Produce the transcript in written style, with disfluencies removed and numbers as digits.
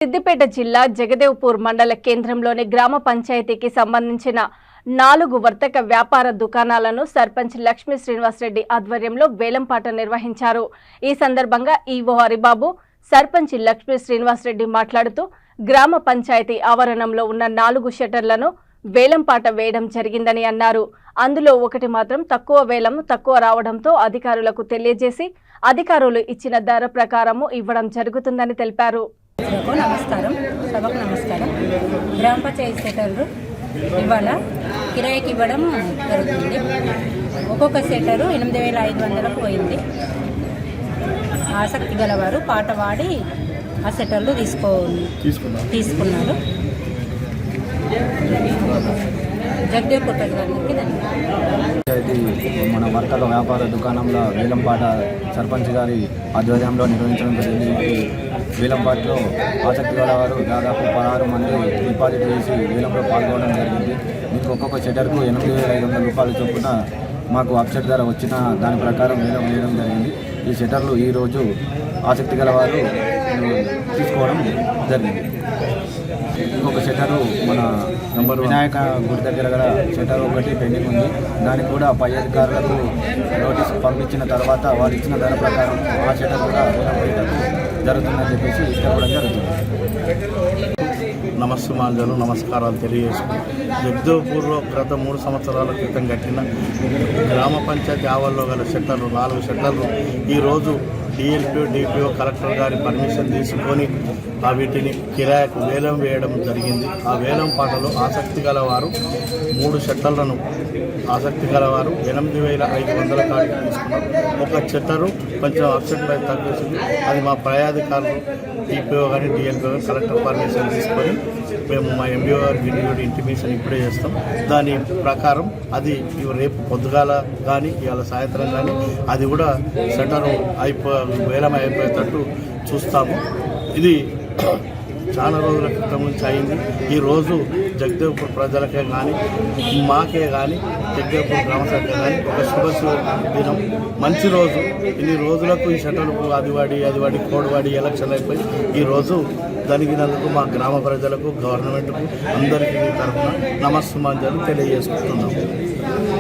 సిద్దిపేట జిల్లా జగదేవ్పూర్ మండల కేంద్రంలోని గ్రామ పంచాయతీకి సంబంధించిన 4 వర్తక వ్యాపార దుకాణాలను సర్పంచ్ లక్ష్మీ శ్రీనివాసరెడ్డి ఆధ్వర్యంలో వేలంపాట నిర్వహించారు। ఈ సందర్భంగా ఈవో హరిబాబు, సర్పంచ్ లక్ష్మీ శ్రీనివాసరెడ్డి మాట్లాడుతూ గ్రామ పంచాయతీ ఆవరణంలో ఉన్న 4 షట్టర్లను వేలంపాట వేయడం జరిగిందని అన్నారు। అందులో ఒకటి మాత్రం తక్కువ రావడంతో అధికారులకు తెలియజేసి అధికారులు ఇచ్చిన ధర ప్రకారం ఇవ్వడం జరుగుతుందని తెలిపారు। నమస్కారం, సభకు నమస్కారం। గ్రామ పంచాయతీ సెటర్లు ఇవాళ కిరాయికి ఇవ్వడం జరుగుతుంది। ఒక్కొక్క సెటరు 8500కు పోయింది। ఆసక్తి గలవారు పాట పాడి ఆ సెటర్లు తీసుకున్నారు। జగదేవ్పూర్ ప్రజలందరికీ మన వర్తక వ్యాపార దుకాణంలో వేలంపాట సర్పంచ్ గారి ఆధ్వర్యంలో నిర్వహించడం జరిగింది। వేలంపాటలో ఆసక్తి గలవారు దాదాపు 16 మంది డిపాజిట్ చేసి వేలంలో పాల్గొనడం జరిగింది। మీకు ఒక్కొక్క షట్టర్కు 8500 రూపాయలు చొప్పున మాకు అప్సెట్ ధర వచ్చిన దాని ప్రకారం వేలం వేయడం జరిగింది। ఈ షట్టర్లు ఈరోజు ఆసక్తి గలవారు తీసుకోవడం జరిగింది। ఇంకొక షట్టరు మన వినాయక గుడి దగ్గర గల షట్టర్ ఒకటి పెండింగ్ ఉంది। దానికి కూడా పై అధికారులకు నోటీస్ పంపించిన తర్వాత వాళ్ళు ఇచ్చిన ధర ప్రకారం ఆ షట్టర్ కూడా జరుగుతుందని చెప్పేసి ఇష్టపడడం జరుగుతుంది। నమస్సుమాంజలు నమస్కారాలు తెలియజేసుకుని జగదేవ్పూర్లో గత 3 సంవత్సరాల క్రితం కట్టిన గ్రామ పంచాయతీ ఆవరణలో గల షట్టర్లు 4 షట్టర్లు ఈరోజు డిపిఓ కలెక్టర్ గారి పర్మిషన్ తీసుకొని వీటిని కిరాయికు వేలం వేయడం జరిగింది। ఆ వేలం పాటలో ఆసక్తి గలవారు 3 షట్టర్లను 8500 కాడికి తీసుకున్నారు। ఒక షట్టరు కొంచెం అప్సెట్ పై తగ్గేసింది। అది మా పై అధికారులు డిపిఓ కానీ డిఎల్పిఓ కానీ కలెక్టర్ పర్మిషన్ తీసుకొని మేము మా ఎండిఓ గారికి ఇంటిమేషన్ ఇప్పుడే చేస్తాం। దాని ప్రకారం అది రేపు పొద్దుగాల కానీ ఇవాళ సాయంత్రం కానీ అది కూడా షట్టరు వేలం అయిపోయేటట్టు చూస్తాము। ఇది చాలా రోజుల క్రితం నుంచి అయింది। ఈరోజు జగదేవ్పూర్ ప్రజలకే కానీ మాకే కానీ జగదేవ్పూర్ గ్రామ శాఖకే కానీ ఒక శుభ దినం, మంచి రోజు। ఇన్ని రోజులకు ఈ షట్టర్కు అదివాడి కోడివాడి ఎలక్షన్ అయిపోయి ఈరోజు జరిగినందుకు మా గ్రామ ప్రజలకు గవర్నమెంట్కు అందరికీ తరఫున నమస్సుమాంజలు తెలియజేసుకుంటున్నాము।